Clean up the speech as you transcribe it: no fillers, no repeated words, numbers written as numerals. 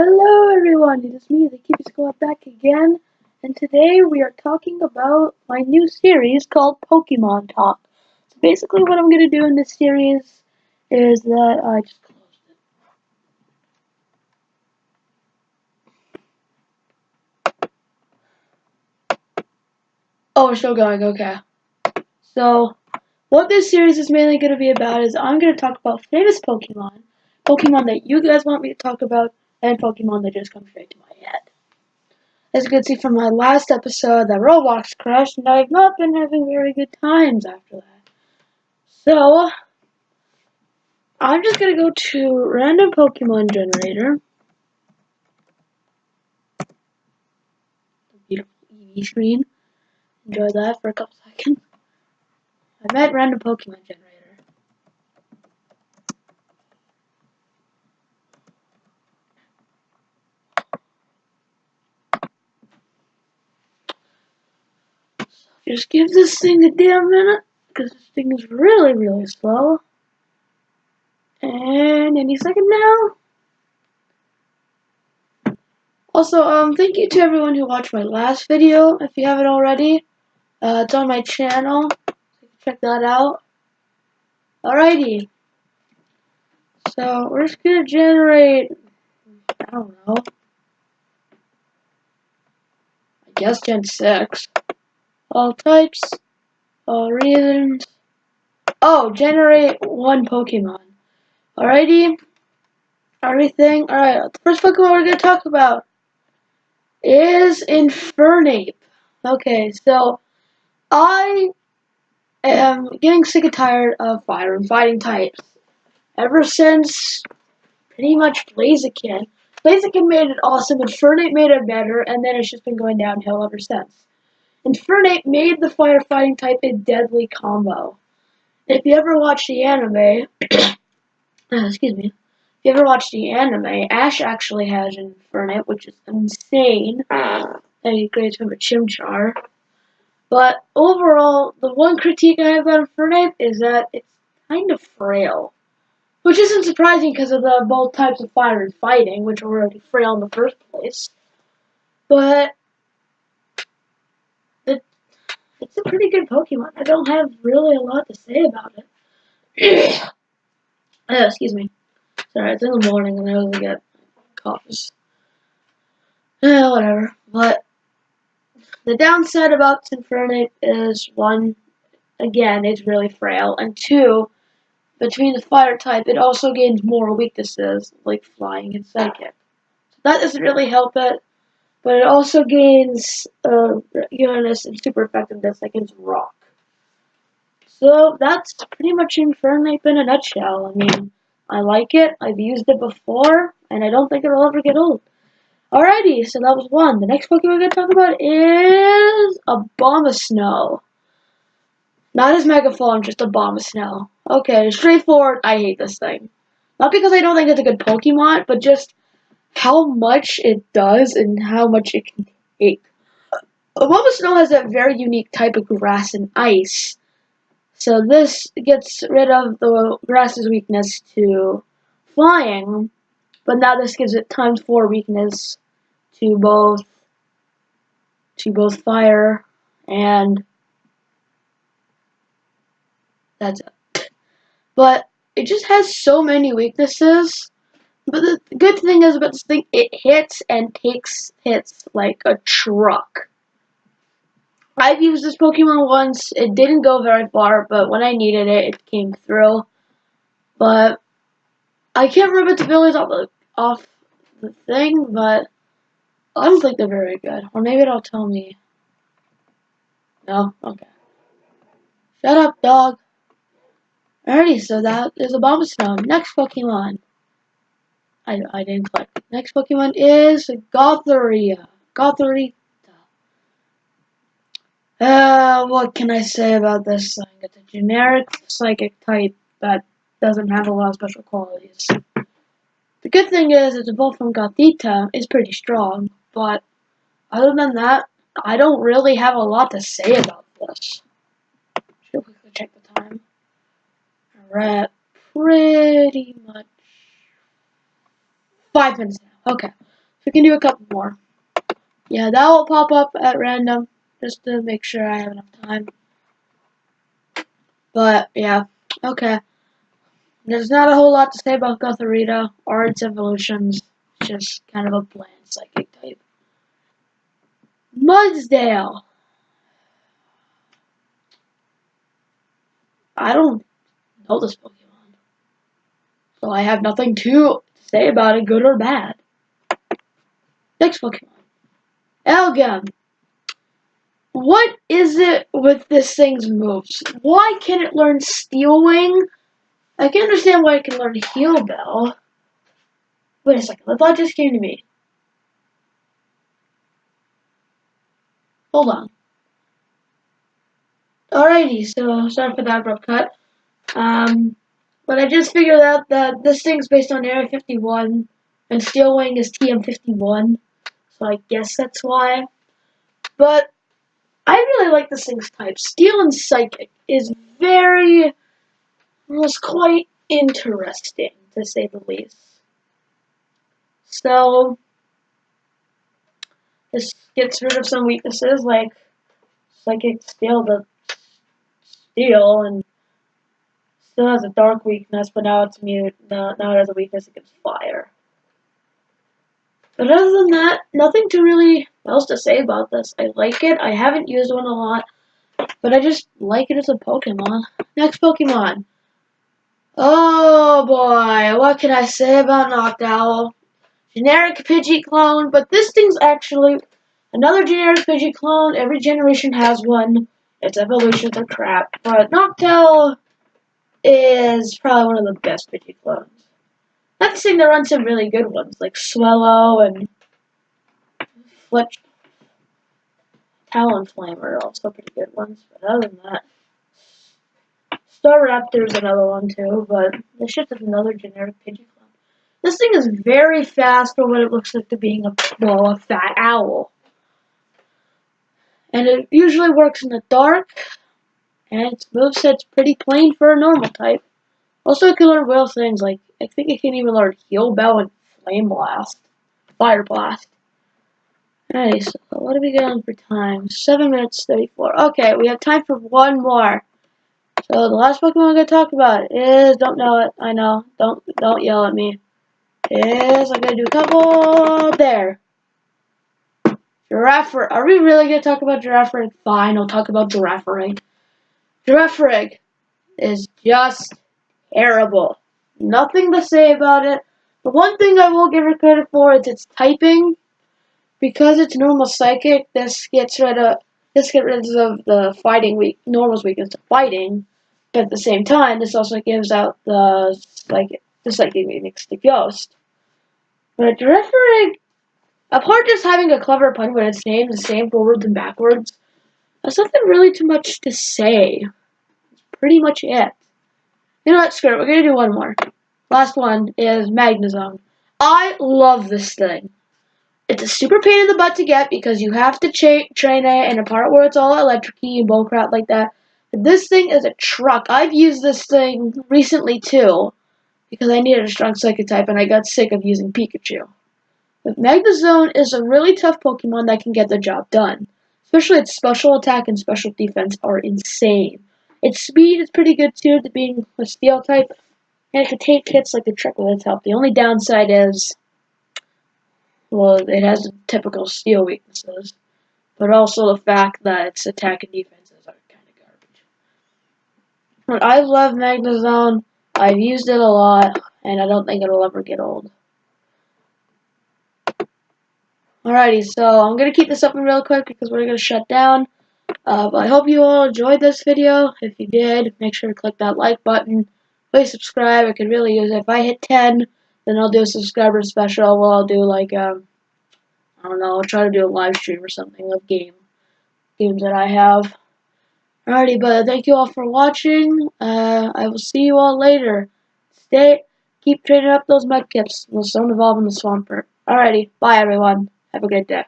Hello everyone, it is me, the Keep Squad, back again, and today we are talking about my new series called Pokemon Talk. So basically what I'm going to do in this series is that I just closed it. Oh, we're still going, okay. So, what this series is mainly going to be about is I'm going to talk about famous Pokemon, Pokemon that you guys want me to talk about, and Pokemon that just come straight to my head. As you can see from my last episode, that Roblox crashed, and I've not been having very good times after that. So, I'm just gonna go to random Pokemon generator. The beautiful EV screen. Enjoy that for a couple seconds. I'm at random Pokemon generator. Just give this thing a damn minute, because this thing is really, really slow. And any second now. Also, thank you to everyone who watched my last video, if you haven't already. It's on my channel, so you can check that out. Alrighty. So, we're just gonna generate, I don't know, I guess Gen 6. All types, all reasons. Oh, generate one Pokemon. Alrighty. Everything. Alright, the first Pokemon we're gonna talk about is Infernape. Okay, so I am getting sick and tired of fire and fighting types. Ever since pretty much Blaziken. Blaziken made it awesome, Infernape made it better, and then it's just been going downhill ever since. Infernape made the firefighting type a deadly combo. If you ever watch the anime, excuse me, if you ever watch the anime, Ash actually has Infernape, which is insane, and he creates from a Chimchar. But overall, the one critique I have about Infernape is that it's kind of frail. Which isn't surprising because of the both types of fire and fighting, which were already frail in the first place. But it's a pretty good Pokemon. I don't have really a lot to say about it. Excuse me. Sorry, it's in the morning and I always get coughs. Whatever. But the downside about Infernape is, one, again, it's really frail, and two, between the fire type, it also gains more weaknesses, like flying and psychic. So that doesn't really help it, but it also gains Uranus and super effectiveness against rock. So that's pretty much Infernape in a nutshell. I mean, I like it, I've used it before, and I don't think it'll ever get old. Alrighty, so that was one. The next Pokemon we're going to talk about is Abomosnow. Not his Mega Form, just Abomosnow. Okay, straightforward, I hate this thing. Not because I don't think it's a good Pokemon, but just how much it does and how much it can take. Abomosnow has a very unique type of grass and ice. So this gets rid of the grass's weakness to flying, but now this gives it ×4 weakness to both fire and that's it. But it just has so many weaknesses. But the good thing is about this thing, it hits and takes hits like a truck. I've used this Pokemon once. It didn't go very far, but when I needed it, it came through. But I can't remember its abilities off the thing, but I don't think they're very good. Or maybe it'll tell me. No? Okay. Shut up, dog. Alrighty, so that is Abomosnow. Next Pokemon. I didn't click. Next Pokemon is Gothorita. What can I say about this thing? It's a generic psychic type that doesn't have a lot of special qualities. The good thing is, its evolved from Gothita is pretty strong, but other than that, I don't really have a lot to say about this. Should quickly check the time. We're at pretty much 5 minutes now. Okay. We can do a couple more. Yeah, that will pop up at random, just to make sure I have enough time. But, yeah, okay. There's not a whole lot to say about Gothorita or its evolutions. It's just kind of a bland psychic type. Mudsdale. I don't know this Pokemon, so I have nothing to say about it, good or bad. Next Pokemon. Elgam. What is it with this thing's moves? Why can't it learn Steel Wing? I can understand why it can learn Heal Bell. Wait a second, the thought just came to me. Hold on. Alrighty, so sorry for that abrupt cut. But I just figured out that this thing's based on Area 51, and Steel Wing is TM51, so I guess that's why. But I really like this thing's type. Steel and Psychic is quite interesting, to say the least. So, this gets rid of some weaknesses, like Psychic Steel the Steel, and still has a dark weakness, but now it's mute. Now it has a weakness against fire. But other than that, nothing too really else to say about this. I like it. I haven't used one a lot, but I just like it as a Pokemon. Next Pokemon. Oh boy, what can I say about Noctowl? Generic Pidgey clone, but this thing's actually another generic Pidgey clone. Every generation has one. Its evolutions are crap, but Noctowl is probably one of the best Pidgey clones. Not to say there aren't some really good ones, like Swellow and Talonflame are also pretty good ones, but other than that, Staraptor's another one too, but this shit is another generic Pidgey clone. This thing is very fast for what it looks like to being a fat owl. And it usually works in the dark, and its moveset's pretty plain for a normal type. Also, it can learn real things, like, I think it can even learn Heal Bell and Flame Blast. Fire Blast. Alright, so what are we going for time? 7 minutes 34. Okay, we have time for one more. So the last Pokemon I'm gonna talk about is, don't know it, I know, don't yell at me. Is, I'm gonna do a couple there. Girafarig. Are we really gonna talk about Girafarig? Fine, I'll talk about Girafarig. Girafarig is just terrible. Nothing to say about it. The one thing I will give it credit for is its typing. Because it's normal psychic, this gets rid of the fighting normal's weakness to fighting. But at the same time, this also gives out the psychic weakness to ghost. But Girafarig, apart just having a clever pun with its name the same forwards and backwards, there's nothing really too much to say. That's pretty much it. You know what, screw it, we're gonna do one more. Last one is Magnezone. I love this thing. It's a super pain in the butt to get because you have to train it in a part where it's all electric-y and bullcrap like that. But this thing is a truck. I've used this thing recently too because I needed a strong psychic type and I got sick of using Pikachu. But Magnezone is a really tough Pokemon that can get the job done. Especially its special attack and special defense are insane. Its speed is pretty good too, to being a steel type, and it can take hits like a trick with its help. The only downside is, well, it has the typical steel weaknesses, but also the fact that its attack and defenses are kind of garbage. But I love Magnezone. I've used it a lot, and I don't think it'll ever get old. Alrighty, so I'm going to keep this up real quick because we're going to shut down. But I hope you all enjoyed this video. If you did, make sure to click that like button. Please subscribe. I could really use it. If I hit 10, then I'll do a subscriber special. Well, I'll do like, I don't know, I'll try to do a live stream or something of games that I have. Alrighty, but thank you all for watching. I will see you all later. Keep training up those medkits. Let's don't evolve in the Swampert. Alrighty, bye everyone. Have a great day.